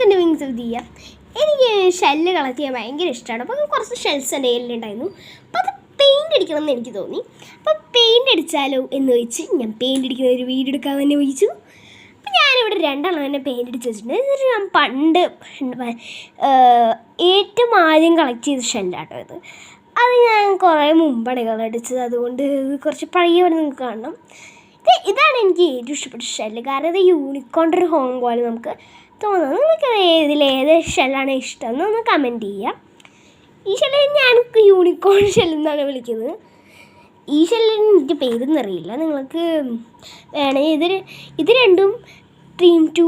Welcome to wings of Diya. എനിക്ക് shell collect ചെയ്യാൻ ഭയങ്കര ഇഷ്ടമാണ്. അപ്പോൾ കുറച്ച് ഷെൽസ് എൻ്റെ കയ്യിലുണ്ടായിരുന്നു. അപ്പോൾ അത് പെയിൻ്റ് അടിക്കണം എന്ന് എനിക്ക് തോന്നി. അപ്പോൾ പെയിൻ്റ് അടിച്ചാലോ എന്ന് ചോദിച്ച് ഞാൻ പെയിൻ്റ് അടിക്കുന്ന ഒരു വീഡിയോ എടുക്കാൻ തന്നെ ചോദിച്ചു. അപ്പോൾ ഞാനിവിടെ രണ്ടെണ്ണം തന്നെ പെയിൻ്റ് അടിച്ച് വെച്ചിട്ടുണ്ട്. ഇതൊരു ഞാൻ പണ്ട് ഏറ്റവും ആദ്യം കളക്ട് ചെയ്ത ഷെല്ലാട്ടോ ഇത്. അത് ഞാൻ കുറേ മുമ്പാണ് കളറടിച്ചത്, അതുകൊണ്ട് കുറച്ച് പഴയ പോലെ നിങ്ങൾക്ക് കാണണം. ഇതാണ് എനിക്ക് ഏറ്റവും ഇഷ്ടപ്പെട്ട ഷെല്ല്. കാരണം ഇത് യൂണിക്കോണിൻ്റെ ഒരു ഹോം പോലെ നമുക്ക് തോന്നുന്നു. നിങ്ങൾക്ക് ഇതിലേത് ഷെല്ലാണ് ഇഷ്ടം എന്നൊന്ന് കമൻറ്റ് ചെയ്യുക. ഈ ഷെല്ലിൽ ഞാൻ യൂണിക്കോൺ ഷെല്ലെന്നാണ് വിളിക്കുന്നത്. ഈ ഷെല്ലിന് എനിക്ക് പേരൊന്നും നിങ്ങൾക്ക് വേണമെങ്കിൽ ഇത് രണ്ടും ടീം 2,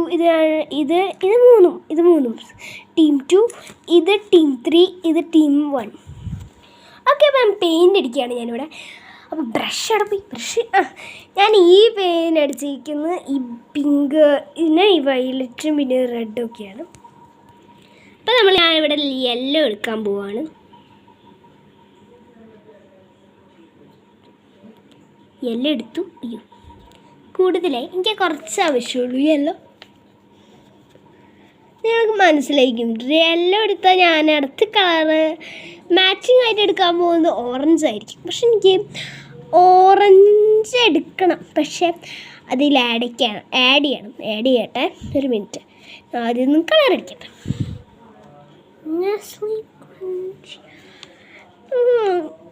ഇത് മൂന്നും ടീം 2, ഇത് ടീം 3, ഇത് ടീം 1. ഓക്കെ, അപ്പം പെയിൻ്റ് അടിക്കുകയാണ് ഞാനിവിടെ. അപ്പോൾ ഞാൻ ഈ പെയിൻ്റ് അടിച്ചിരിക്കുന്നത് ഈ പിങ്ക്, പിന്നെ ഈ വയലറ്റും പിന്നെ റെഡും ഒക്കെയാണ്. അപ്പോൾ ഞാനിവിടെ യെല്ലോ എടുക്കാൻ പോവാണ്. യെല്ലോ എടുത്തു. അയ്യോ, കൂടുതലായി, എനിക്ക് കുറച്ച് ആവശ്യമുള്ളൂ യെല്ലോ. നിങ്ങൾക്ക് മനസ്സിലായിരിക്കും, യെല്ലോ എടുത്താൽ ഞാൻ അടുത്ത കളറ് മാച്ചിങ് ആയിട്ട് എടുക്കാൻ പോകുന്നത് ഓറഞ്ച് ആയിരിക്കും. പക്ഷെ എനിക്ക് ഓറഞ്ച് എടുക്കണം, പക്ഷേ അതിൽ ആഡ് ചെയ്യട്ടെ. ഒരു മിനിറ്റ്, ആദ്യം ഒന്ന് കളർ അടിക്കട്ടെ.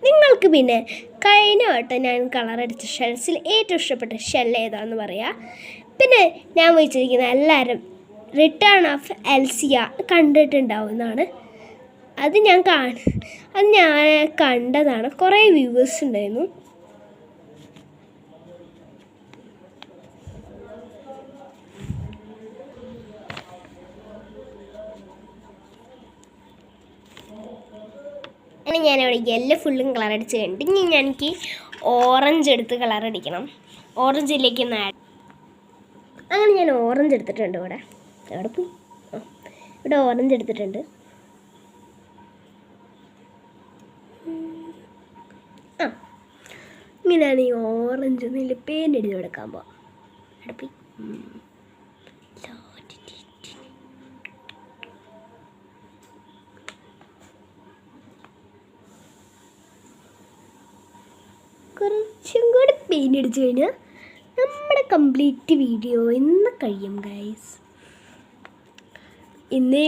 നിങ്ങൾക്ക് പിന്നെ കഴിഞ്ഞ വട്ടം ഞാൻ കളർ അടിച്ച ഷെൽസിൽ ഏറ്റവും ഇഷ്ടപ്പെട്ട ഷെൽ ഏതാണെന്ന് പറയാം. പിന്നെ ഞാൻ വെച്ചിരിക്കുന്ന എല്ലാവരും റിട്ടേൺ ഓഫ് എൽസിയ കണ്ടിട്ടുണ്ടാവുന്നതാണ്. അത് ഞാൻ കണ്ടതാണ്. കുറേ വ്യൂവേഴ്സ് ഉണ്ടായിരുന്നു. അങ്ങനെ ഞാനിവിടെ യെല്ലോ ഫുള്ളും കളർ അടിച്ച് കഴിഞ്ഞിട്ട് ഇനി എനിക്ക് ഓറഞ്ച് എടുത്ത് കളർ അടിക്കണം. ഓറഞ്ചിലേക്ക് ഒന്ന് അങ്ങനെ ഞാൻ ഓറഞ്ച് എടുത്തിട്ടുണ്ട്. എവിടെ പോയി? ഇവിടെ ഓറഞ്ച് എടുത്തിട്ടുണ്ട്. ഇങ്ങനെയാണ് ഈ ഓറഞ്ച് ഒന്നിൽ പെയിൻ്റ് എഴുതി കൊടുക്കാൻ പോവാം. അടുപ്പി കുറച്ചും കൂടി പെയിൻ്റ് അടിച്ചു കഴിഞ്ഞാൽ നമ്മുടെ കംപ്ലീറ്റ് വീഡിയോ ഇന്ന് കഴിയും ഗൈസ്.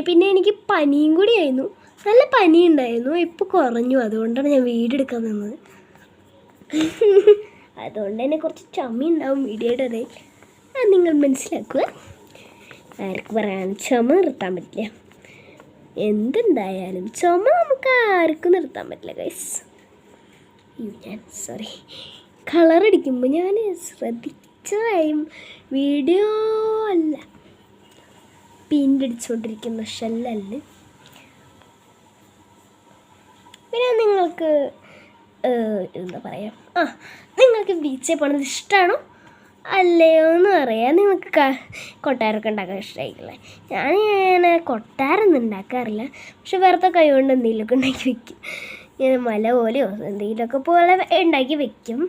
പിന്നെ എനിക്ക് പനിയും കൂടി ആയിരുന്നു. നല്ല പനി ഉണ്ടായിരുന്നു, ഇപ്പോൾ കുറഞ്ഞു. അതുകൊണ്ടാണ് ഞാൻ വീഡിയോ എടുക്കാൻ നിന്നത്. അതുകൊണ്ട് തന്നെ കുറച്ച് ചുമ ഉണ്ടാവും വീഡിയോയുടെ ഇടയിൽ. അത് നിങ്ങൾ മനസ്സിലാക്കുക. ആർക്ക് പറയാൻ ചുമ നിർത്താൻ പറ്റില്ല. എന്തുണ്ടായാലും ചുമ നമുക്ക് ആർക്കും നിർത്താൻ പറ്റില്ല ഗൈസ്. സോറി, കളറടിക്കുമ്പോൾ ഞാൻ ശ്രദ്ധിച്ചതായും വീഡിയോ അല്ല, പെയിൻ്റ് അടിച്ചുകൊണ്ടിരിക്കുന്ന ഷെല്ലല്ല. പിന്നെ നിങ്ങൾക്ക് എന്താ പറയുക, നിങ്ങൾക്ക് ബീച്ചിൽ പോകണത് ഇഷ്ടമാണോ അല്ലയോ എന്ന് പറയാം. നിങ്ങൾക്ക് കൊട്ടാരമൊക്കെ ഉണ്ടാക്കാൻ ഇഷ്ടമായിട്ടില്ലേ? ഞാൻ കൊട്ടാരമൊന്നും ഉണ്ടാക്കാറില്ല, പക്ഷെ വെറുതെ കൈ കൊണ്ട് എന്തെങ്കിലുമൊക്കെ ഉണ്ടാക്കി വയ്ക്കും. ഇങ്ങനെ മല പോലെയോ എന്തെങ്കിലുമൊക്കെ പോലെ ഉണ്ടാക്കി വയ്ക്കും.